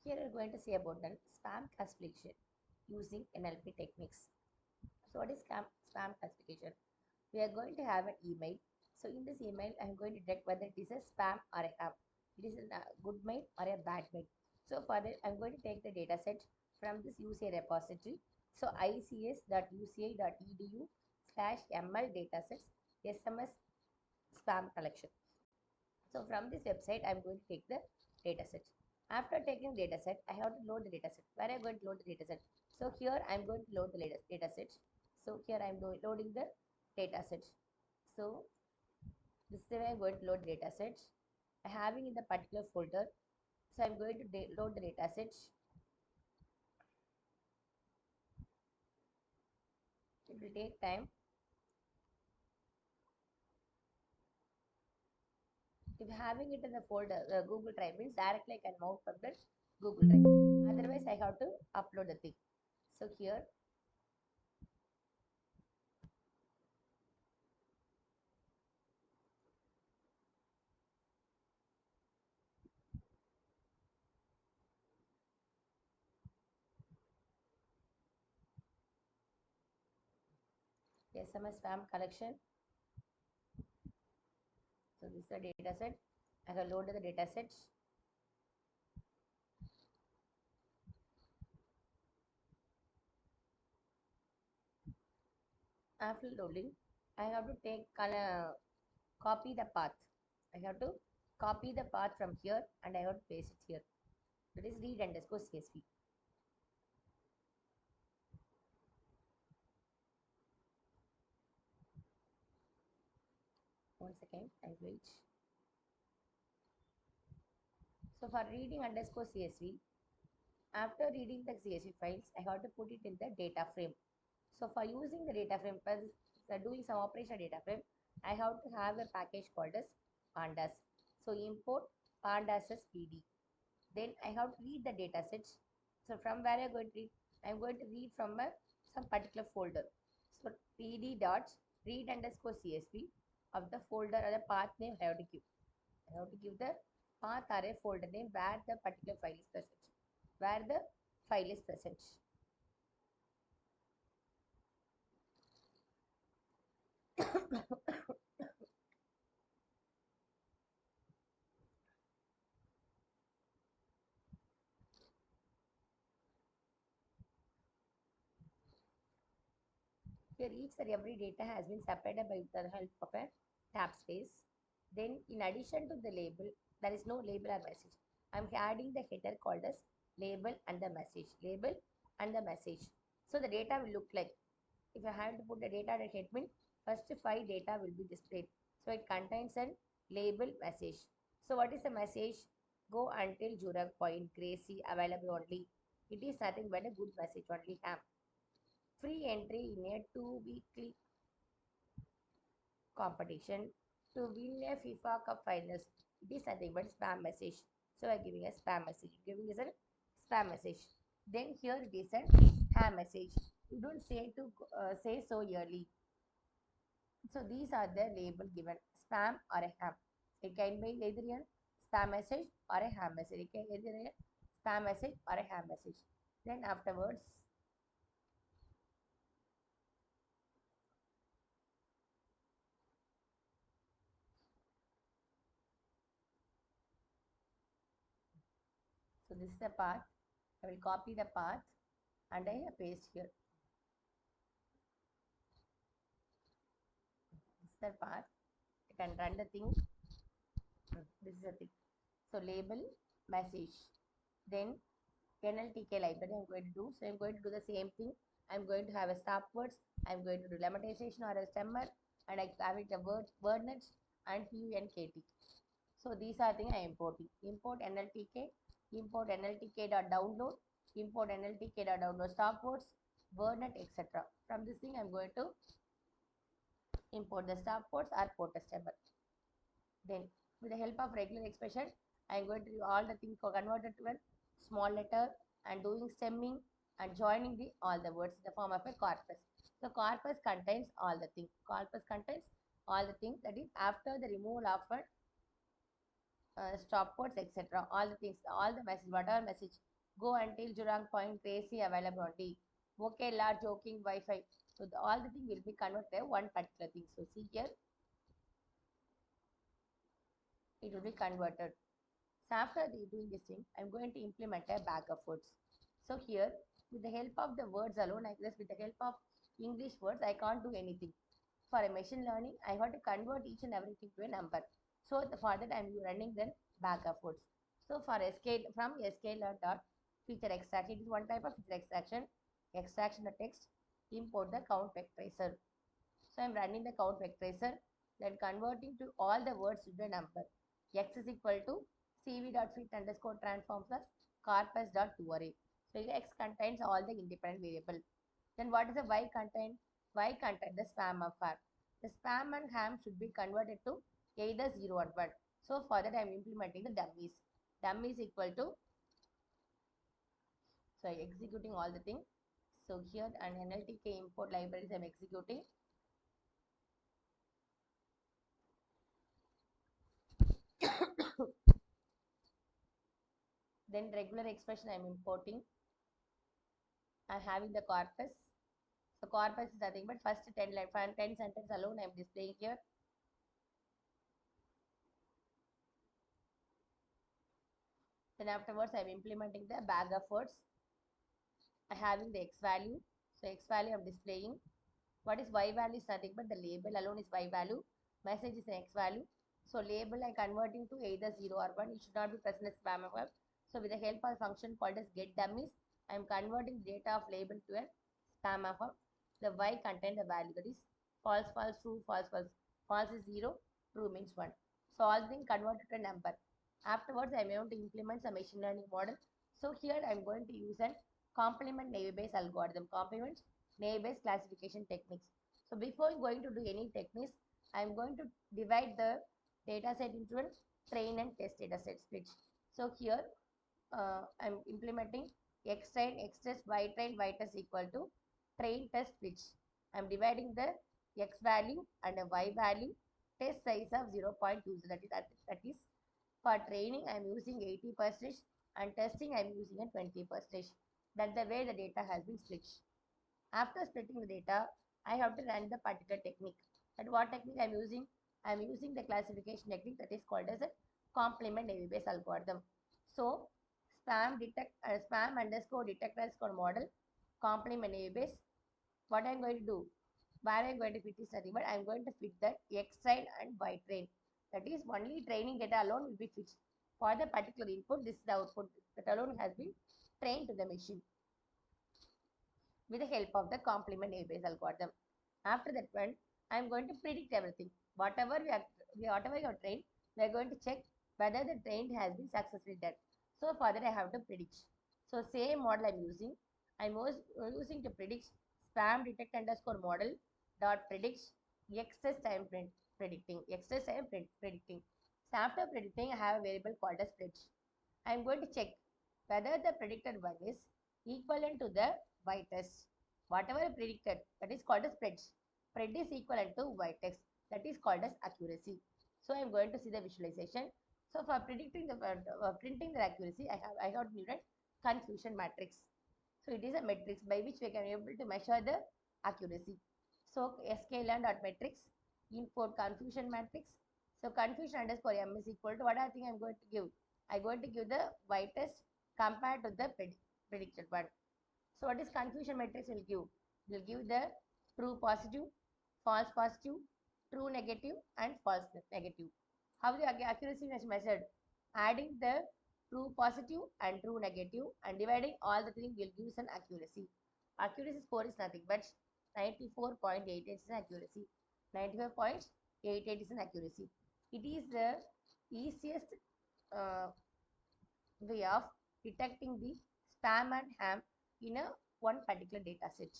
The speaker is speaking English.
Here we are going to see about the spam classification using NLP techniques. So what is spam classification? We are going to have an email. So in this email, I am going to detect whether it is a spam or a ham. It is a good mail or a bad mail. So for that, I am going to take the data set from this UCA repository. So ics.uca.edu slash ml datasets SMS spam collection. So from this website, I'm going to take the dataset. After taking dataset, I have to load the dataset. Where I'm going to load the dataset? So here I'm going to load the latest dataset. So here I'm loading the dataset. So this is the way I'm going to load dataset. I having in the particular folder. So I'm going to load the dataset. It will take time. If having it in the folder Google Drive means directly I can mount from the Google Drive. Otherwise, I have to upload the thing. So here SMS spam collection. So this is the data set. I have loaded the data set. After loading, I have to copy the path. I have to copy the path from here and I have to paste it here. That is read underscore CSV. One second, I wait. So for reading underscore CSV, after reading the CSV files, I have to put it in the data frame. So for using the data frame, for doing some operation data frame, I have to have a package called as pandas. So import pandas as PD. Then I have to read the data sets. So from where I'm going to read? I'm going to read from some particular folder. So pd dot read underscore csv of the folder or the path name I have to give. I have to give the path or a folder name where the particular file is present. Where the file is present. Here each and every data has been separated by the help of a tab space. Then in addition to the label, there is no label or message. I'm adding the header called as label and the message. Label and the message. So the data will look like, if I have to put the data at headman, first 5 data will be displayed. So it contains a label message. So what is the message? Go until Jurag point, Gracie available only. It is nothing but a good message only. Free entry in a 2 weekly competition to win a FIFA Cup finals. It is nothing but spam message. So I'm giving a spam message. Giving is a spam message. Then here it is a ham message. You don't say to say so early. So these are the label given spam or a ham. It can be either a spam message or a ham message. It can either a spam message or a ham message. Then afterwards, so this is the path. I will copy the path and I paste here. This is the path. I can run the thing. This is the thing. So label message. Then NLTK library I'm going to do. So I'm going to do the same thing. I'm going to have a stop words. I'm going to do lemmatization or a stemmer, and I have it a word nets and UNKT. So these are things I importing. Import NLTK, import NLTK dot download, import NLTK dot download stop words, wordnet, etc. From this thing I'm going to import the stop words or port a stemmer. Then with the help of regular expression, I am going to do all the things converted to a small letter and doing stemming and joining the all the words in the form of a corpus. So corpus contains all the things. Corpus contains all the things, that is after the removal of a stopwords, etc. All the things, all the message, whatever message, go until Jurong Point, Tracy available only. Okay, large joking Wi-Fi. So all the thing will be converted one particular thing. So see here, it will be converted. So after doing this thing, I'm going to implement a bag of words. So here, with the help of the words alone, I guess with the help of English words, I can't do anything. For a machine learning, I have to convert each and everything to a number. So for that, I'm running the bag of words. So for from sklearn dot feature extraction, it is one type of feature extraction. Extraction the text, import the count vectorizer. So I'm running the count vectorizer, then converting to all the words to the number. X is equal to cv.fit underscore transform plus corpus dot to array. So X contains all the independent variable. Then what is the Y contain? Y contain the spam of R. The spam and ham should be converted to either 0 or 1. So for that I am implementing the dummies. Dummies equal to, so executing all the thing. So here an NLTK import libraries I am executing. Then regular expression I am importing. I am having the corpus. So corpus is nothing but first 10 sentence alone I am displaying here. Then afterwards I am implementing the bag of words. I having the X value. So X value I am displaying. What is Y value is nothing but the label alone is Y value. Message is an X value. So label I converting to either 0 or 1. It should not be present as spam of. So with the help of function called as get dummies, I am converting data of label to a spam of. The Y contain the value, that is false, false, true, false, false. False is 0, true means 1. So all things converted to a number. Afterwards, I am going to implement some machine learning model. So here I am going to use an complement naive Bayes algorithm. Complement naive Bayes classification techniques. So before going to do any techniques, I am going to divide the data set into a train and test data set split. So here I'm implementing x train, x test, y test equal to train test split. I'm dividing the x value and a y value, test size of 0.2. That is for training I'm using 80% and testing I'm using a 20%. That's the way the data has been split. After splitting the data, I have to run the particular technique. And what technique I'm using? I'm using the classification technique that is called as a complement naive Bayes algorithm. So spam underscore detect underscore model complement naive Bayes. What I'm going to do? Where I'm going to fit is nothing but I'm going to fit the X train and Y train. That is only training data alone will be fixed. For the particular input, this is the output that alone has been trained to the machine with the help of the complement naive Bayes algorithm. After that one, I am going to predict everything. Whatever you have trained, we are going to check whether the train has been successfully done. So for that I have to predict. So same model I am using. I am using to predict spam detect underscore model dot predict x test I am predicting. X test I am predicting. So after predicting, I have a variable called as predict. I am going to check whether the predicted one is equivalent to the y test. Whatever I predicted, that is called as pred. Pred is equivalent to y test. That is called as accuracy. So I am going to see the visualization. So for predicting the printing the accuracy, I have needed confusion matrix. So it is a matrix by which we can be able to measure the accuracy. So sklearn.matrix import confusion matrix. So confusion underscore m is equal to what I think I'm going to give. I'm going to give the y test compared to the predicted one. So what is confusion matrix will give? Will give the true positive, false positive, true negative and false negative. How the accuracy is measured? Adding the true positive and true negative and dividing all the things will give us an accuracy. Accuracy score is nothing but 94.88 is an accuracy. 95.88 is an accuracy. It is the easiest uh, way of detecting the spam and ham in a one particular data set.